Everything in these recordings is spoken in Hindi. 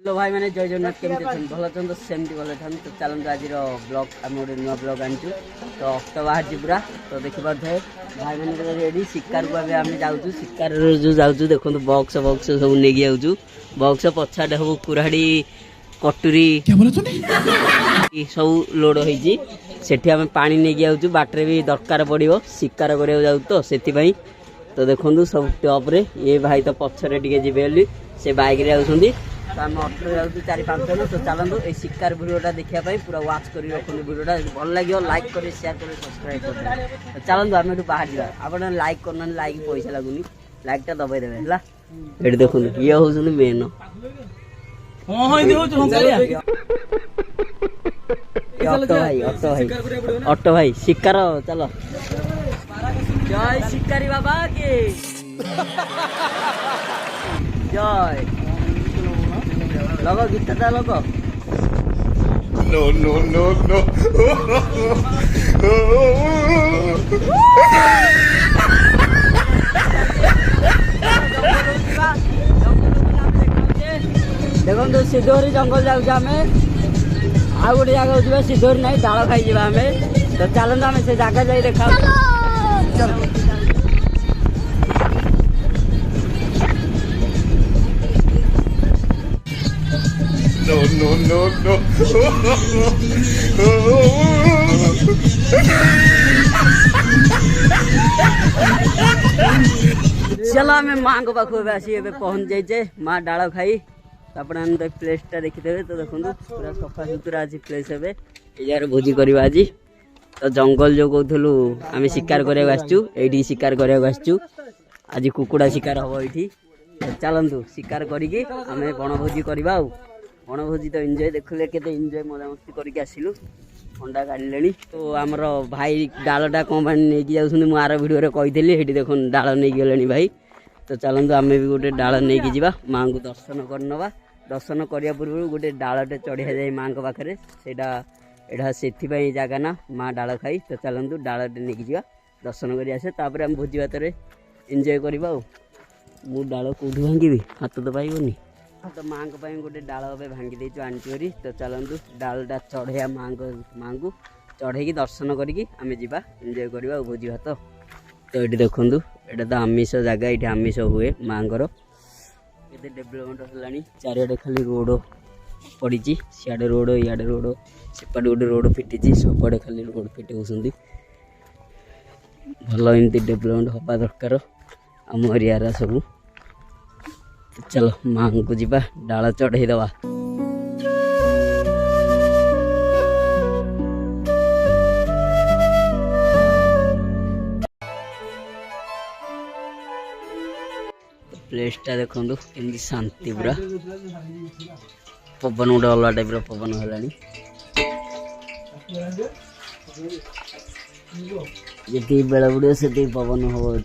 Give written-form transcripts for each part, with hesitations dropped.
हेलो भाई मैंने जय जगन्नाथ केमती अछन भल अछन तो सेमती भल अछन तो चलते आज ब्लॉग आम गोटे नुआ ब्लॉग आनिचु तो अक्त बाहर पूरा तो देखिपे भाई मैंने रेडी शिकार को आम जाऊँ शिकार जो जाऊँ देखो बक्स बक्स सब नहीं जाऊँ बक्स पछाड़े सब कुराड़ी कटुरी सब लोड होती सेठी आम पानी नहीं जाऊँ बाटर भी दरकार पड़ो शिकार करा जाऊँ तो से तो देखो सब टॉप रे ये भाई तो पछरे टे जी से बैक जाऊँ तो आम अटो जाऊँ 4-5 जन तो चलते ये शिकार भिडियोटा देखापी पूरा वाच कर रखुद भिडियोटा भल लगे लाइक कर शेयर कर सब्सक्राइब कर तो चलते आम ये बाहर जा आप लाइक करना लाइक पैसा लगुनि लाइकटा दबाई देवे है ये देखो ये हूँ मेन ऑटो भाई शिकार चलो जय शिकारी बाबा के जय लगो गीतटा लगो No, no, no, no. देखो तो सिद्धोरी जंगल जाऊँ आम आ गोटे जगह जा सिद्धोरी ना डाल खाई आम तो चलते आम से जगह जा देखा No, no, no, no. चलो आम माँ को पाखु आसी पहुँच जाइए माँ डाल खाई आप प्लेसटा देखीदे तो देखो पूरा सफा सुतरा आज प्लेस हे यार भोजी करवा आज तो जंगल जो कहूँ आम शिकार करके शिकार करके आज कुकुड़ा शिकार हम ये चलतु शिकार करें बनभोजी करवा बनभोजी तो एंजय देखले के एंजय मजामस्ती करके आसिलु अंडा काढ़े तो आमर भाई डालटा कौन नहीं जाऊँ मुझे आर भिडियो कही ये देखो डाल नहीं गले भाई तो चलतु आम भी गोटे डाल नहीं जावा माँ को दर्शन करनवा दर्शन करने पूर्व गोटे डालटे चढ़िया जाए माँ पाखे एटा से जगह ना माँ डाल खाई तो चलतु डालटे नहीं जावा दर्शन कर आसे आम भोजी भात एंजय करवा मु डाल कौटी भांगी हाथ तो पाइबनी तो माँ गोटे डाल भांगी देचु आनी तो चलतु डालटा चढ़िया माँ को चढ़े दर्शन करी जा एंजय करवा भोजी भात तो ये देखूँ यहाँ तो आमिष जगह ये आमिष हुए माँ के डेभलपमेंट है चारिड़े खाली रोड पड़ी सियाड़े रोड इे रोड सेपटे गोटे रोड फिटी सबड़े खाली रोड फिट होती भल एमती डेभलपमेंट हवा दरकार आम एरिया सब चलो माँ को जीवा डाल चढ़ई दवा प्लेसटा देखो केमती शांति पूरा पवन गोटे अलग टाइप पवन है ये बेला बुड़े से पवन हम ये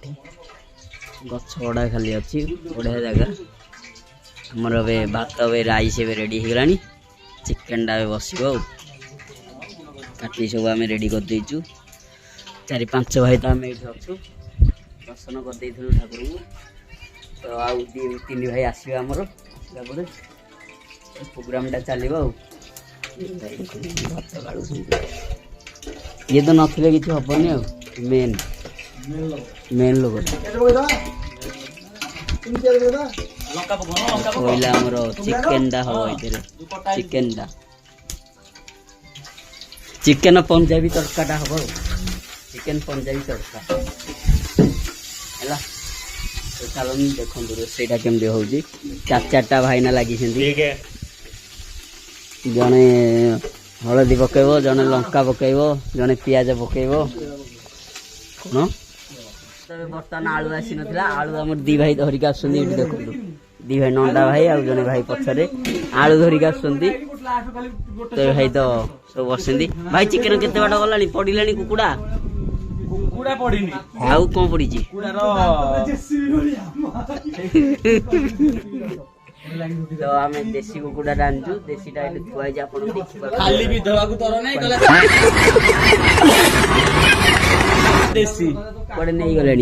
गछ गुड़ा खाली अच्छी बढ़िया जगह आमर ए भात ए राइस ए रेडी हो गलानी चिकेनटा बस काटी सब आम रेडी कर देचु 4-5 भाई तो आम ये अच्छु दर्शन कर ठाकुर को तो आउ 2-3 भाई आसवे आमर प्रोग्रामटा चलो भात गाड़ू ये तो नथिले किसी हेनी आ मेन लोग कोईला आमर चिकेनटा हम ये चिकेन पंजाबी तड़काटा हम चिकेन पंजाबी तड़का है तो चलो देखो रोसईटा केमती हो 4-4टा भाईना लगी जड़े हलदी पकेब जड़े लंका पकेब जड़े पियाज पकेब कौन बर्तमान आलू आसी ना आलू आम 2 भाई धरिक आस देखो 2 भाई नंदा भाई आ जड़े भाई पछरे आलू धरिक आस भाई तो सब बस भाई चिकेन केते बाट गलानी पड़िलानी कुकुड़ा कुकुड़ा पड़िनी आउ कोन पड़ी तो आम देसी कुकुड़ा आनचु देसीटा ये थुआई खाली भी धवाकू तर नहीं गला देसी पड़े नहीं गले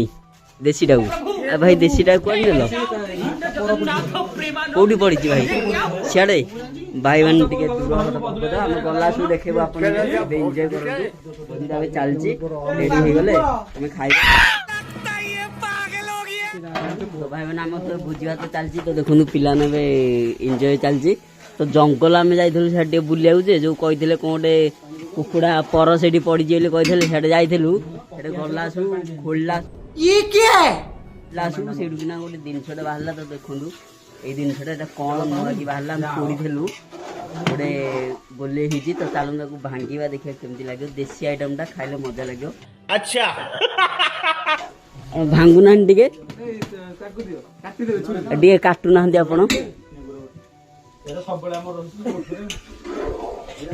देसीटा को भाई देसीटा को नेल କୋଉଠି ପଡିଛି ଭାଇ ସିଆଡେ ଭାଇ ମାନେ ଟିକେ ଦୂର ଆମେ ଗଲା ସବୁ ଦେଖେଇବୁ ଆପଣ ଏବେ ଏନ୍ଜୟ କରନ୍ତୁ ଭୋଜି ଏବେ ଚାଲିଛି ରେଡି ହେଇଗଲେ ଆମେ ଖାଇବା ତ ଭାଇ ମାନେ ଆମର ତ ଭୋଜି ଭାତ ଚାଲିଛି ତ ଦେଖନ୍ତୁ ପିଲାମାନେ ଏବେ ଏନ୍ଜୟ ଚାଲିଛି ତ ଜଙ୍ଗଲ ଆମେ ଯାଇଥିଲୁ ସିଆଡେ ଟିକେ ବୁଲିବାକୁ ଯେ ଯୋଉ କହିଥିଲେ କଣ ଗୋଟେ କୁକୁଡ଼ା ପର ସେଠି ପଡିଛି ବୋଲି କହିଥିଲେ ସିଆଡେ ଯାଇଥିଲୁ ସେଠି ଗଲା ସବୁ ଖୋଳିଲା ସବୁ ସେଇଠୁ କିନା ଗୋଟେ ଜିନିଷଟା ବାହାରିଲା ତ ଦେଖନ୍ତୁ ଏଇ ଜିନିଷଟା ଏଟା କଣ ନୂଆ କି ବାହାରିଲା ଆମେ ପୋଡ଼ିଥିଲୁ ଗୋଟେ ଗୋଲେଇ ହେଇଛି ତ ଚାଲନ୍ତୁ ତାକୁ ଭାଙ୍ଗିବା ଦେଖିବା କେମିତି ଲାଗିବ ଦେଶୀ ଆଇଟମଟା ଖାଇଲେ ମଜା ଲାଗିବ अच्छा ଭାଙ୍ଗୁନାହାନ୍ତି ଟିକେ ଟିକେ କାଟୁନାହାନ୍ତି ଆପଣ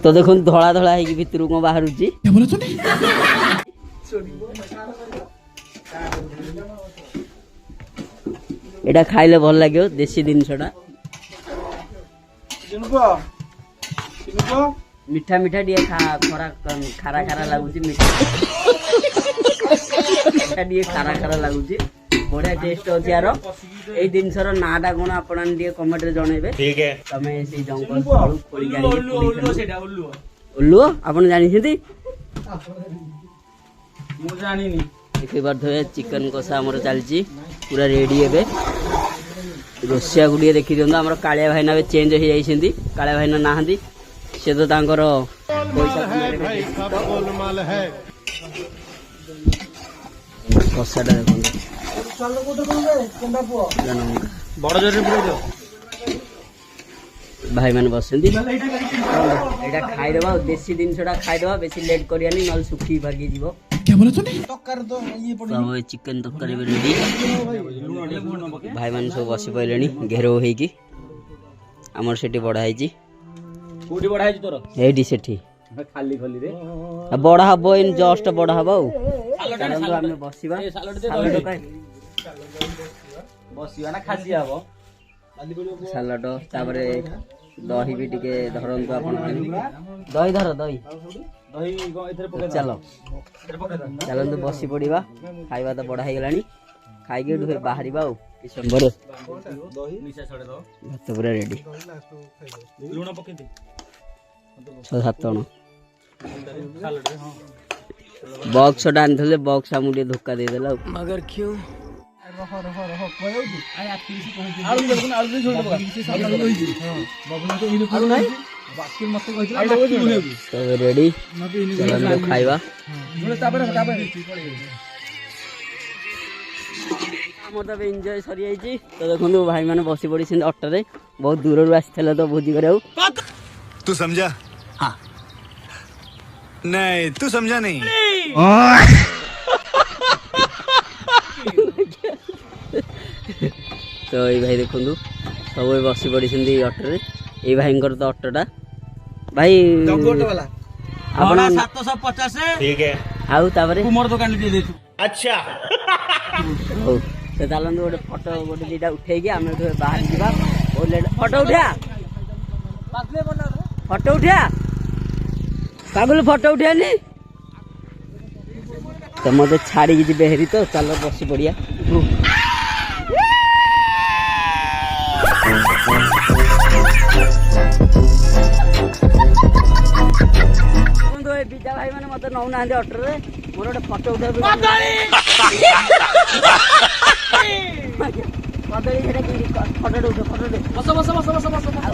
ତ ଦେଖନ୍ତୁ ଧଳା ଧଳା ହେଇକି ଭିତରୁ କଣ ବାହାରୁଛି ଏଇଟା ଖାଇଲେ ଭଲ ଲାଗିବ ଦେଶୀ ଜିନିଷଟା ମିଠା ମିଠା ଟିକେ ଖାରା ଖାରା ଲାଗୁଛି ମିଠା ଟିକେ ଖାରା ଖାରା ଲାଗୁଛି ବଢିଆ ଟେଷ୍ଟ ଅଛି ୟାର ଏଇ ଜିନିଷର ନାଁଟା କଣ ଆପଣ ଟିକେ କମେଣ୍ଟରେ ଜଣେଇବେ ତମେ ସେଇ ଜଙ୍ଗଲ ତଳୁ ଖୋଳିକି ଓଲ୍ଲୁଅ ଆପଣ ଜାଣିଛନ୍ତି ମୁଁ ଜାଣିନି ଦେଖିପାରୁଥିବେ ଚିକେନ କଷା ଆମର ଚାଲିଛି ପୁରା ରେଡି ଏବେ ରୋଷିଆକୁ ଟିକେ ଦେଖିଦିଅନ୍ତୁ ଆମର କାଳିଆ ଭାଇନା ଏବେ ଚେଞ୍ଜ ହେଇଯାଇଛନ୍ତି କାଳିଆ ଭାଇନା ନାହାନ୍ତି ସେ ତ ତାଙ୍କର କଷାଟା ଦେଖନ୍ତୁ ବଡ ଜୋରରେ ପୁରେଇ ଭାଇ ମାନେ ବସିଛନ୍ତି ଏଇଟା ଖାଇଦବା ଆଉ ଦେଶୀ ଜିନିଷଟା ଖାଇଦବା ବେଶୀ ଲେଟ୍ କରିବାନି ନହେଲେ ଶୁଖି ଭାଗି ଯିବ ଚିକେନ ତରକାରୀ ରେଡି ଭାଇ ମାନେ ସବୁ ବସି ପଇଲେଣି ଘେରଉ ହେଇକି ଆମର ସେଠି ବଢା ହେଇଛି କୋଉଠି ବଢା ହେଇଛି ତୋର ଏଇଠି ସେଠି ଖାଲି ଖଲିରେ ବଡା ହବ ଏଇ ଜଷ୍ଟ ବଡା ହବ ଆଉ ଚାଲନ୍ତୁ ଆମେ ବସିବା ବସିବା ନା ଖାସି ହବ ସାଲାଡ ତାପରେ ଦହି ବି ଟିକେ ଧରନ୍ତୁ ଆପଣ ଦହି ଧର ଦହି ଚାଲ ଚାଲନ୍ତୁ ବସି ପଡିବା ଖାଇବା ତ ବଢା ହେଇଗଲାଣି ଖାଇକି ଏଠୁ ବାହାରିବା ଆଉ ଡିସେମ୍ବର ଭାତ ପୁରା ରେଡି 6-7 ଜଣ ବକ୍ସଟା ଆଣିଥିଲେ ବକ୍ସ ଆମକୁ ଟିକେ ଧୋକା ଦେଇଦେଲା ଆଉ ରେଡି ଖାଇବା ଆମର ତ ଏବେ ଏନ୍ଜୟ ସରିଯାଇଛି ତ ଦେଖନ୍ତୁ ଭାଇ ମାନେ ବସି ପଡିଛନ୍ତି ଅଟୋରେ ବହୁତ ଦୂରରୁ ଆସିଥିଲେ ତ ଭୋଜି କରିବାକୁ तू समझा हाँ नहीं तू समझा नहीं ତ ଏଇ ଭାଇ ଦେଖନ୍ତୁ ସବୁ ବସି ପଡିଛନ୍ତି ଅଟୋରେ ଏଇ ଭାଇଙ୍କର ତ ଅଟୋଟା ଭାଇ ଆପଣ 750 ठीक है ଆଉ ତାପରେ ମୋର ଦୋକାନ ଦେଇ ଦେଇଛୁ अच्छा ହଉ ତ ଚାଲନ୍ତୁ ଗୋଟେ ଫଟୋ ଗୋଟେ ଦିଟା ଉଠେଇକି ଆମେ ବାହାରି ଯିବା ଫଟୋ ଉଠା ଫଟୋ ଉଠା ପାଗୁଲ ଫଟୋ ଉଠେଇନି ତ ମତେ ଛାଡ଼ିକି ଯିବେ ହେରି ତ ଚାଲ ବସି ପଡିଆ ବିଜା ଭାଇ ମାନେ ମତେ ନଉନାହାନ୍ତି ଅଟୋରେ ମୋର ଗୋଟେ ଫଟୋ ଉଠେଇବାକୁ କଦଳୀ ସେଟା ଫଟୋ ଉଠେ ଫଟୋ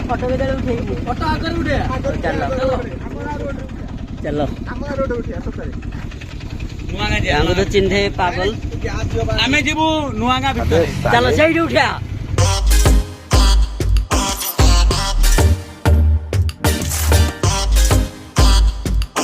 ଫଟୋ କେତେବେଳେ ଉଠେଇବୁ ଫଟୋ ଆଗରେ ଉଠେ ଚାଲ ଚାଲ ଆମକୁ ତ ଚିହ୍ନେ ପାଗଲ ଆମେ ଯିବୁ ନୂଆଗାଁ ଭିତରେ ଚାଲ ସେଇଠି ଉଠିଆ